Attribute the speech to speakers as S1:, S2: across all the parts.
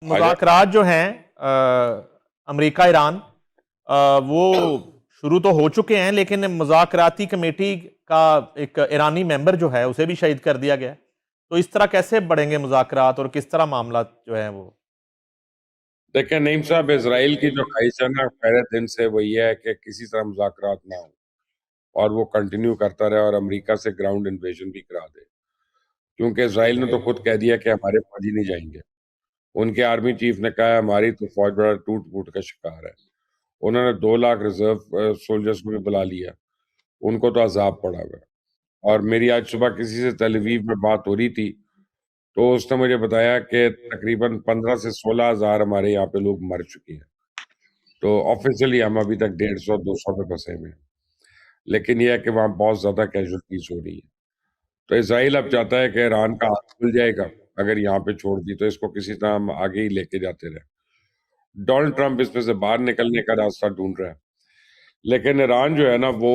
S1: مذاکرات جو ہیں امریکہ ایران وہ شروع تو ہو چکے ہیں، لیکن مذاکراتی کمیٹی کا ایک ایرانی ممبر جو ہے اسے بھی شہید کر دیا گیا، تو اس طرح کیسے بڑھیں گے مذاکرات اور کس طرح معاملات جو ہیں وہ؟
S2: دیکھیں نعیم صاحب، اسرائیل کی جو خواہش ہے نا پہلے دن سے وہ یہ ہے کہ کسی طرح مذاکرات نہ ہو اور وہ کنٹینیو کرتا رہے اور امریکہ سے گراؤنڈ انویژن بھی کرا دے، کیونکہ اسرائیل نے تو خود کہہ دیا کہ ہمارے فوجی نہیں جائیں گے۔ ان کے آرمی چیف نے کہا ہماری تو فوج بڑا ٹوٹ پھوٹ کا شکار ہے۔ انہوں نے 2 لاکھ ریزرو سولجرز کو بھی بلا لیا، ان کو تو عذاب پڑا ہوا ہے۔ اور میری آج صبح کسی سے تیل اویو میں بات ہو رہی تھی تو اس نے مجھے بتایا کہ تقریباً 15 سے 16 ہزار ہمارے یہاں پہ لوگ مر چکے ہیں، تو آفیشلی ہم ابھی تک 150-200 پہ پھنسے ہوئے ہیں، لیکن یہ ہے کہ وہاں بہت زیادہ کیجولٹیز ہو رہی ہے۔ تو اسرائیل اب چاہتا ہے کہ ایران کا ہاتھ کھل جائے گا اگر یہاں پہ چھوڑ دی تو اس کو کسی طرح ہم آگے ہی لے کے جاتے رہے۔ ڈونلڈ ٹرمپ اس میں سے باہر نکلنے کا راستہ ڈھونڈ رہا ہے، لیکن ایران جو ہے نا وہ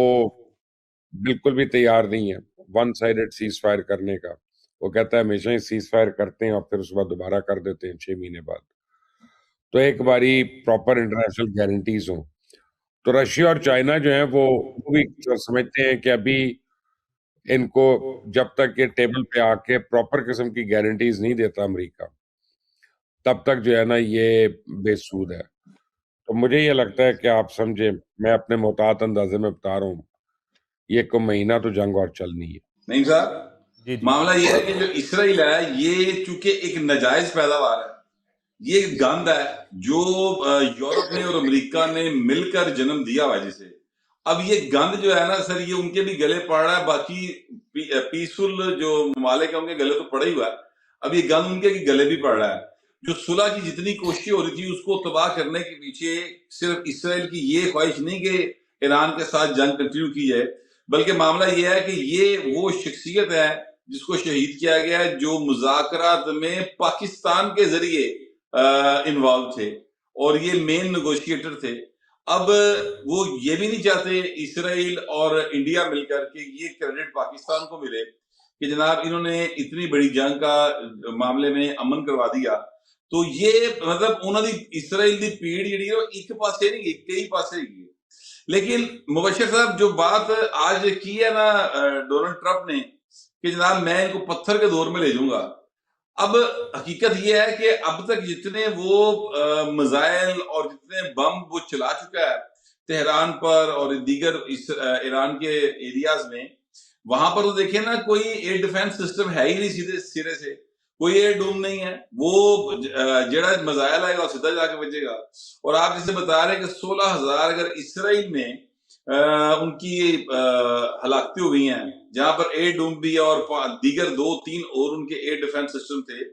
S2: بالکل بھی تیار نہیں ہے ون سائیڈڈ سیز فائر کرنے کا۔ وہ کہتا ہے ہمیشہ ہی سیز فائر کرتے ہیں اور پھر اس کے بعد دوبارہ کر دیتے ہیں 6 مہینے بعد۔ تو ایک باری پراپر انٹرنیشنل گارنٹیز ہوں تو رشیا اور چائنا جو ہیں وہ بھی سمجھتے ہیں کہ ابھی ان کو جب تک یہ ٹیبل پہ آ کے پراپر قسم کی گارنٹیز نہیں دیتا امریکہ تب تک جو ہے نا یہ بے سود ہے۔ تو مجھے یہ لگتا ہے کہ آپ سمجھیں، میں اپنے محتاط اندازے میں بتا رہا ہوں، یہ کو مہینہ تو جنگ اور چلنی ہے۔
S3: نہیں صاحب،
S1: جی
S3: معاملہ یہ ہے کہ جو اسرائیل ہے یہ چونکہ ایک ناجائز پیداوار ہے، یہ گند ہے جو یورپ نے اور امریکہ نے مل کر جنم دیا ہوا جسے۔ اب یہ گند جو ہے نا سر، یہ ان کے بھی گلے پڑ رہا ہے، باقی پیسفل جو ممالک ہیں ان کے گلے تو پڑا ہی ہوا ہے، اب یہ گند ان کے گلے بھی پڑ رہا ہے۔ جو صلح کی جتنی کوششیں ہو رہی تھی اس کو تباہ کرنے کے پیچھے صرف اسرائیل کی یہ خواہش نہیں کہ ایران کے ساتھ جنگ کنٹینیو کی جائے، بلکہ معاملہ یہ ہے کہ یہ وہ شخصیت ہے جس کو شہید کیا گیا ہے جو مذاکرات میں پاکستان کے ذریعے انوالو تھے اور یہ مین نیگوشیٹر تھے۔ اب وہ یہ بھی نہیں چاہتے اسرائیل اور انڈیا مل کر کہ یہ کریڈٹ پاکستان کو ملے کہ جناب انہوں نے اتنی بڑی جنگ کا معاملے میں امن کروا دیا۔ تو یہ مطلب انہوں نے اسرائیل دی پیڑ جڑی ہے ایک پاسے نہیں گئی، کئی پاسے گئی۔ لیکن مبشر صاحب جو بات آج کی ہے نا ڈونلڈ ٹرمپ نے کہ جناب میں ان کو پتھر کے دور میں لے جاؤں گا، اب حقیقت یہ ہے کہ اب تک جتنے وہ میزائل اور جتنے بم وہ چلا چکا ہے تہران پر اور دیگر ایران کے ایریاز میں، وہاں پر تو دیکھیں نا کوئی ایئر ڈیفنس سسٹم ہے ہی نہیں سیدھے سرے سے، کوئی ایئر ڈوم نہیں ہے، وہ جڑا میزائل آئے گا سیدھا جا کے بچے گا۔ اور آپ جسے بتا رہے ہیں کہ 16,000 اگر اسرائیل میں ان کی ہلاکتیں ہوئی ہیں جہاں پر ایئر ڈوم بھی اور دیگر 2-3 اور ان کے ایئر ڈیفنس سسٹم تھے،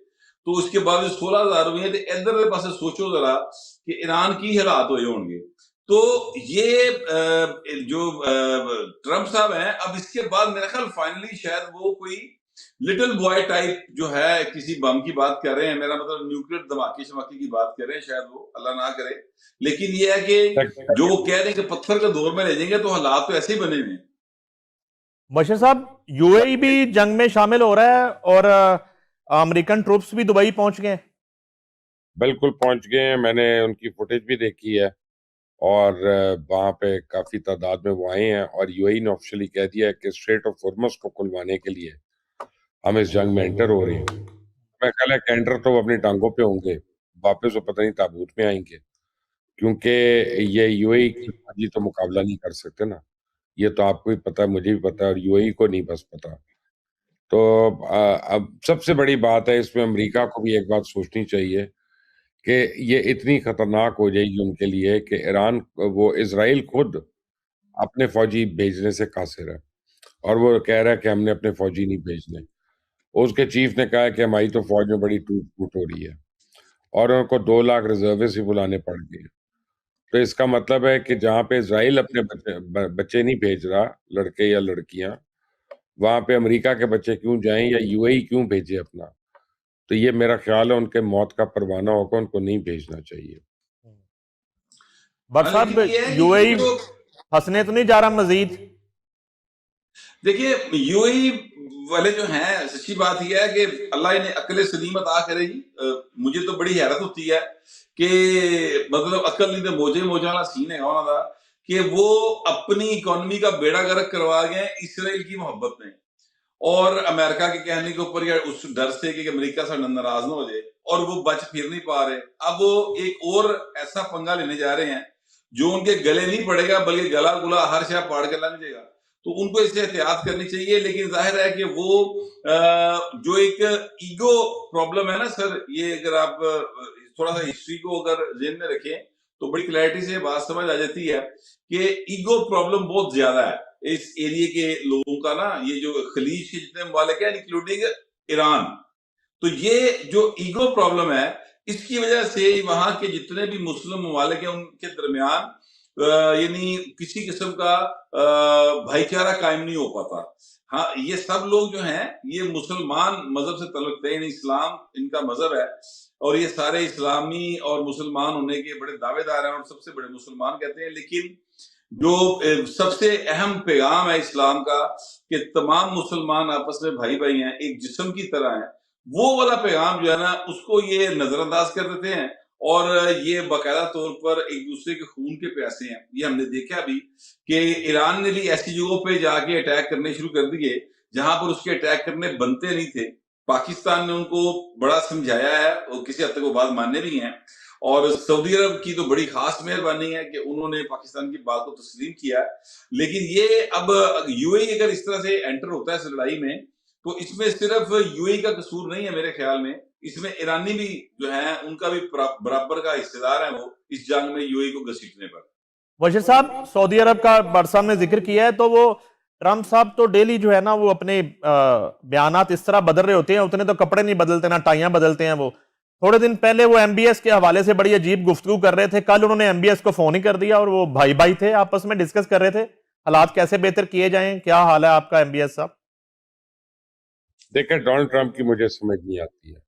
S3: تو اس کے بعد 16,000 ہوئی ہیں، تو ادھر پاس سوچو ذرا کہ ایران کی حالات ہوئے ہوں گے۔ تو یہ جو ٹرمپ صاحب ہیں، اب اس کے بعد میرا خیال فائنلی شاید وہ کوئی لٹل بوائے ٹائپ جو ہے کسی بم کی بات کر رہے ہیں، میرا مطلب نیوکلیر دھماکے شماکے کی بات کر رہے ہیں، شاید وہ اللہ نہ کرے، لیکن یہ ہے کہ جو وہ کہہ رہے ہیں کہ پتھر کے دور میں لے جائیں گے تو حالات تو ایسے ہی بنے ہوئے ہیں۔
S1: بشیر صاحب، یو اے ای بھی جنگ میں شامل ہو رہا ہے اور امریکن ٹروپس بھی دبئی پہنچ گئے ہیں۔
S2: بالکل پہنچ گئے ہیں، میں نے ان کی فوٹیج بھی دیکھی ہے اور وہاں پہ کافی تعداد میں وہ آئے ہیں، اور یو اے ای نے آفیشلی کہہ دیا ہے کہ اسٹریٹ آف ہارمز کو کھلوانے کے لیے ہم اس جنگ میں انٹر ہو رہے ہیں۔ میں خیال ہے کہ انٹر تو وہ اپنی ٹانگوں پہ ہوں گے، واپس وہ پتہ نہیں تابوت میں آئیں گے، کیونکہ یہ یو اے ای کی فوجی تو مقابلہ نہیں کر سکتے نا، یہ تو آپ کو بھی پتا ہے، مجھے بھی پتا ہے، اور یو اے ای کو نہیں بس پتا۔ تو اب سب سے بڑی بات ہے اس میں امریکہ کو بھی ایک بات سوچنی چاہیے کہ یہ اتنی خطرناک ہو جائے گی ان کے لیے کہ ایران وہ اسرائیل خود اپنے فوجی بھیجنے سے قاصر ہے، اور وہ کہہ رہا ہے کہ ہم نے اپنے فوجی نہیں بھیجنے۔ اس کے چیف نے کہا کہ ہماری تو فوج میں بڑی ٹوٹ پھوٹ ہو رہی ہے، اور ان کو 2 لاکھ ریزرویس ہی بلانے پڑ گئے۔ تو اس کا مطلب ہے کہ جہاں پہ اسرائیل اپنے بچے نہیں بھیج رہا، لڑکے یا لڑکیاں، وہاں پہ امریکہ کے بچے کیوں جائیں یا یو اے ای کیوں بھیجے اپنا؟ تو یہ میرا خیال ہے ان کے موت کا پروانہ ہوگا، ان کو نہیں بھیجنا چاہیے۔
S1: بٹ صاحب،
S3: لیکن یہ ہے
S1: یو اے ای
S3: کہ جو
S1: پھنسنے تو نہیں جا رہا مزید؟
S3: دیکھیے UAE والے جو ہیں، سچی بات یہ ہے کہ اللہ انہیں عقل سلیم عطا کرے جی. مجھے تو بڑی حیرت ہوتی ہے کہ مطلب عقل نہیں تو موجے والا سین ہے انہوں کا کہ وہ اپنی اکانومی کا بیڑا گرک کروا گئے اسرائیل کی محبت میں اور امریکہ کے کہنے کے اوپر یا اس ڈر سے کہ امریکہ سے ناراض نہ ہو جائے، اور وہ بچ پھر نہیں پا رہے. اب وہ ایک اور ایسا پنگا لینے جا رہے ہیں جو ان کے گلے نہیں پڑے گا بلکہ گلا گلا ہر شے پاڑ کے لنگ جائے گا. تو ان کو اس سے احتیاط کرنی چاہیے. لیکن ظاہر ہے کہ وہ جو ایک ایگو پرابلم ہے نا سر، یہ اگر آپ تھوڑا سا ہسٹری کو اگر ذہن میں رکھیں تو بڑی کلیئرٹی سے بات سمجھ آ جاتی ہے کہ ایگو پرابلم بہت زیادہ ہے اس ایریے کے لوگوں کا نا. یہ جو خلیج کے جتنے ممالک ہیں انکلوڈنگ ایران، تو یہ جو ایگو پرابلم ہے اس کی وجہ سے وہاں کے جتنے بھی مسلم ممالک ہیں ان کے درمیان یعنی کسی قسم کا بھائی چارہ قائم نہیں ہو پاتا. ہاں یہ سب لوگ جو ہیں یہ مسلمان مذہب سے تعلق رکھتے ہیں، یعنی اسلام ان کا مذہب ہے اور یہ سارے اسلامی اور مسلمان ہونے کے بڑے دعوے دار ہیں اور سب سے بڑے مسلمان کہتے ہیں. لیکن جو سب سے اہم پیغام ہے اسلام کا کہ تمام مسلمان آپس میں بھائی بھائی ہیں، ایک جسم کی طرح ہیں، وہ والا پیغام جو ہے نا اس کو یہ نظر انداز کر دیتے ہیں اور یہ باقاعدہ طور پر ایک دوسرے کے خون کے پیاسے ہیں. یہ ہم نے دیکھا بھی کہ ایران نے بھی ایسی جگہوں پہ جا کے اٹیک کرنے شروع کر دیے جہاں پر اس کے اٹیک کرنے بنتے نہیں تھے. پاکستان نے ان کو بڑا سمجھایا ہے اور کسی حد تک وہ بات ماننے بھی ہیں، اور سعودی عرب کی تو بڑی خاص مہربانی ہے کہ انہوں نے پاکستان کی بات کو تسلیم کیا. لیکن یہ اب UAE اگر اس طرح سے انٹر ہوتا ہے اس لڑائی میں تو اس میں صرف UAE کا قصور نہیں ہے میرے خیال میں، اس میں ایرانی بھی جو ہیں ان کا بھی برابر کا حصہ دار ہے وہ اس جنگ میں UAE کو گھسیٹنے پر.
S1: وزیر صاحب، سعودی عرب کا برسا میں ذکر کیا ہے تو وہ ٹرمپ صاحب تو ڈیلی جو ہے نا وہ اپنے بیانات اس طرح بدل رہے ہوتے ہیں، اتنے تو کپڑے نہیں بدلتے نہ ٹائیاں بدلتے ہیں. وہ تھوڑے دن پہلے وہ MBS کے حوالے سے بڑی عجیب گفتگو کر رہے تھے. کل انہوں نے MBS کو فون ہی کر دیا اور وہ بھائی بھائی تھے آپس میں ڈسکس کر رہے تھے حالات کیسے بہتر کیے جائیں. کیا حال ہے آپ کا MBS صاحب؟
S2: دیکھیں ڈونلڈ ٹرمپ کی مجھے سمجھ نہیں آتی ہے،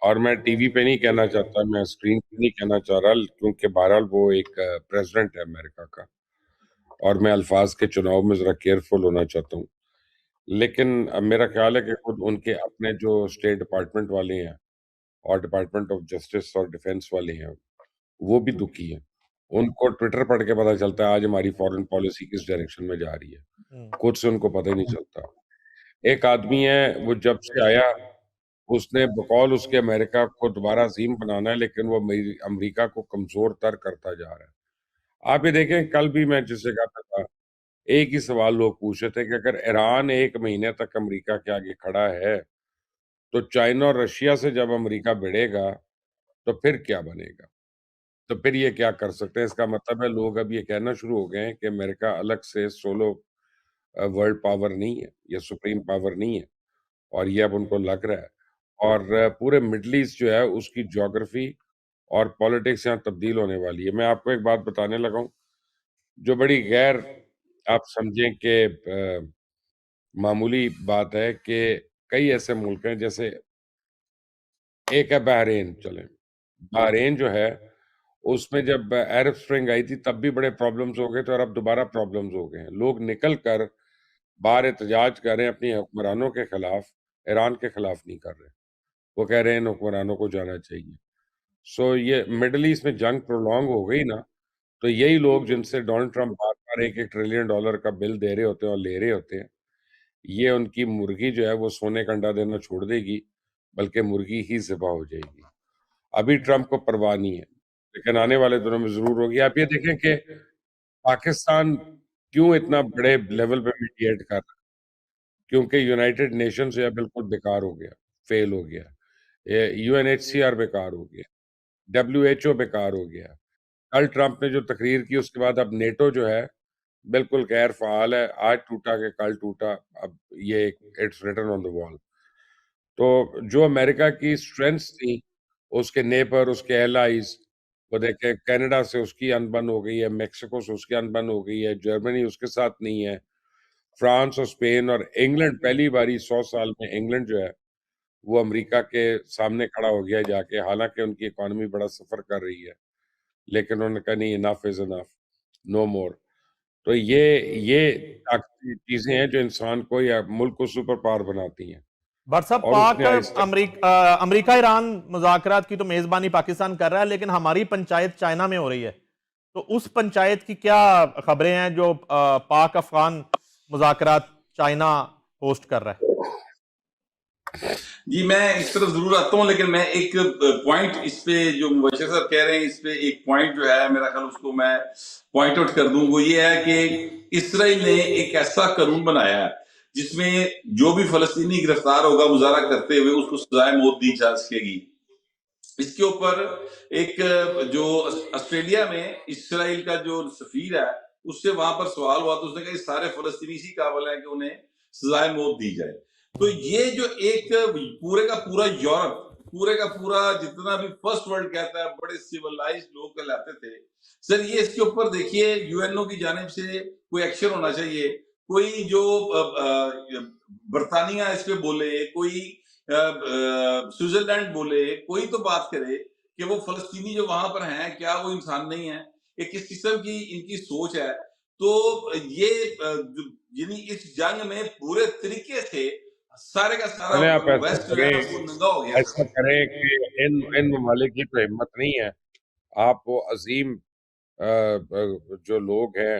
S2: اور میں ٹی وی پہ نہیں کہنا چاہتا، میں اسکرین پہ نہیں کہنا چاہ رہا، کیونکہ بہرحال وہ ایک پریزیڈنٹ ہے امریکہ کا اور میں الفاظ کے چناؤ میں ذرا کیئرفل ہونا چاہتا ہوں. لیکن میرا خیال ہے کہ خود ان کے اپنے جو اسٹیٹ ڈپارٹمنٹ والے ہیں اور ڈپارٹمنٹ آف جسٹس اور ڈیفنس والے ہیں وہ بھی دکھی ہیں. ان کو ٹویٹر پڑھ کے پتہ چلتا ہے آج ہماری فورن پالیسی کس ڈائریکشن میں جا رہی ہے، خود سے ان کو پتہ ہی نہیں چلتا. ایک آدمی ہے وہ جب سے آیا اس نے بقول اس کے امریکہ کو دوبارہ عظیم بنانا ہے، لیکن وہ امریکہ کو کمزور تر کرتا جا رہا ہے. آپ یہ دیکھیں کل بھی میں جس جگہ پہ تھا ایک ہی سوال لوگ پوچھ رہے تھے کہ اگر ایران ایک مہینے تک امریکہ کے آگے کھڑا ہے تو چائنا اور رشیا سے جب امریکہ بڑھے گا تو پھر کیا بنے گا، تو پھر یہ کیا کر سکتے ہیں. اس کا مطلب ہے لوگ اب یہ کہنا شروع ہو گئے ہیں کہ امریکہ الگ سے سولو ورلڈ پاور نہیں ہے یا سپریم پاور نہیں ہے، اور یہ اب ان کو لگ رہا ہے. اور پورے مڈل ایسٹ جو ہے اس کی جیوگرافی اور پالیٹکس یہاں تبدیل ہونے والی ہے. میں آپ کو ایک بات بتانے لگا ہوں جو بڑی غیر آپ سمجھیں کہ معمولی بات ہے کہ کئی ایسے ملک ہیں جیسے ایک ہے بحرین. چلیں بحرین جو ہے اس میں جب عرب سپرنگ آئی تھی تب بھی بڑے پرابلمز ہو گئے تھے اور اب دوبارہ پرابلمز ہو گئے ہیں. لوگ نکل کر باہر احتجاج کر رہے ہیں اپنی حکمرانوں کے خلاف، ایران کے خلاف نہیں کر رہے. وہ کہہ رہے ہیں ان حکمرانوں کو جانا چاہیے. سو یہ مڈل ایسٹ میں جنگ پرولونگ ہو گئی نا، تو یہی لوگ جن سے ڈونلڈ ٹرمپ بار بار $1 ٹریلین کا بل دے رہے ہوتے ہیں اور لے رہے ہوتے ہیں، یہ ان کی مرغی جو ہے وہ سونے کا انڈا دینا چھوڑ دے گی بلکہ مرغی ہی ذبح ہو جائے گی. ابھی ٹرمپ کو پرواہ نہیں ہے لیکن آنے والے دنوں میں ضرور ہوگی. آپ یہ دیکھیں کہ پاکستان کیوں اتنا بڑے لیول پہ میڈیٹ کر رہا ہے، کیونکہ یونائٹڈ نیشن جو ہے بالکل بیکار ہو گیا، فیل ہو گیا. UNHCR بیکار ہو گیا، WHO بیکار ہو گیا. کل ٹرمپ نے جو تقریر کی اس کے بعد اب نیٹو جو ہے بالکل غیر فعال ہے. آج ٹوٹا کہ کل ٹوٹا، اب یہ اٹس ریٹن آن دا وال. تو جو امریکہ کی اسٹرینتھس تھیں اس کے نیبر، اس کے ایلائز، وہ دیکھیں کینیڈا سے اس کی انبن ہو گئی ہے، میکسیکو سے اس کی انبن ہو گئی ہے، جرمنی اس کے ساتھ نہیں ہے، فرانس اور اسپین اور انگلینڈ پہلی باری 100 سال میں انگلینڈ جو ہے وہ امریکہ کے سامنے کھڑا ہو گیا جا کے. حالانکہ ان کی اکانومی بڑا سفر کر رہی ہے لیکن انہوں نے کہا نہیں، انف از انف، نو مور. تو یہ چیزیں ہیں جو انسان کو یا ملک کو سپر پاور بناتی ہیں.
S1: بٹ صاحب
S2: اور اس
S1: پاک
S2: نے آہستہ
S1: امریکہ ایران مذاکرات کی تو میزبانی پاکستان کر رہا ہے، لیکن ہماری پنچایت چائنا میں ہو رہی ہے، تو اس پنچایت کی کیا خبریں ہیں جو پاک افغان مذاکرات چائنا ہوسٹ کر رہا ہے؟
S3: جی میں اس طرف ضرور آتا ہوں، لیکن میں ایک پوائنٹ اس پہ جو مبشر صاحب کہہ رہے ہیں اس پہ ایک پوائنٹ جو ہے میرا خیال اس کو میں پوائنٹ آؤٹ کر دوں. وہ یہ ہے کہ اسرائیل نے ایک ایسا قانون بنایا ہے جس میں جو بھی فلسطینی گرفتار ہوگا مظاہرہ کرتے ہوئے اس کو سزائے موت دی جا سکے گی. اس کے اوپر ایک جو آسٹریلیا میں اسرائیل کا جو سفیر ہے اس سے وہاں پر سوال ہوا تو اس نے کہا یہ سارے فلسطینی اسی قابل ہیں کہ انہیں سزائے موت دی جائے. تو یہ جو ایک پورے کا پورا یورپ، پورے کا پورا جتنا بھی فرسٹ ورلڈ کہتا ہے بڑے سیولائز لوگ کہلاتے تھے سر، یہ اس کے اوپر دیکھیے یو این او کی جانب سے کوئی ایکشن ہونا چاہیے. کوئی جو برطانیہ اس پہ بولے، کوئی سوئٹزرلینڈ بولے، کوئی تو بات کرے کہ وہ فلسطینی جو وہاں پر ہیں کیا وہ انسان نہیں ہیں، ایک کس قسم کی ان کی سوچ ہے. تو یہ یعنی اس جنگ میں پورے طریقے سے سارے کا سارا
S2: آپ
S3: ویسٹ جو ہے نا وہ ننگا ہو گیا.
S2: ایسا کریں کہ ان ممالک کی تو ہمت نہیں ہے. آپ وہ عظیم جو لوگ ہیں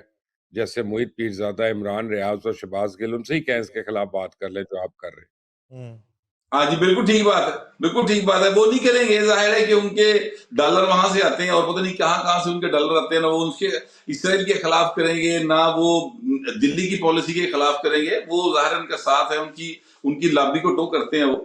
S2: جیسے محیط پیرزادہ، عمران ریاض اور شہباز گل، ان سے ہی کہیں اس کے خلاف بات کر لیں جو آپ کر رہے ہیں.
S3: ہاں جی بالکل ٹھیک بات ہے، بالکل ٹھیک بات ہے. وہ نہیں کریں گے، ظاہر ہے کہ ان کے ڈالر وہاں سے آتے ہیں اور پتہ نہیں کہاں سے ان کے ڈالر آتے ہیں. نہ وہ ان کے اسرائیل کے خلاف کریں گے، نہ وہ دلی کی پالیسی کے خلاف کریں گے. وہ ظاہر ان کا ساتھ ہے، ان کی لابی کو ٹو کرتے ہیں وہ.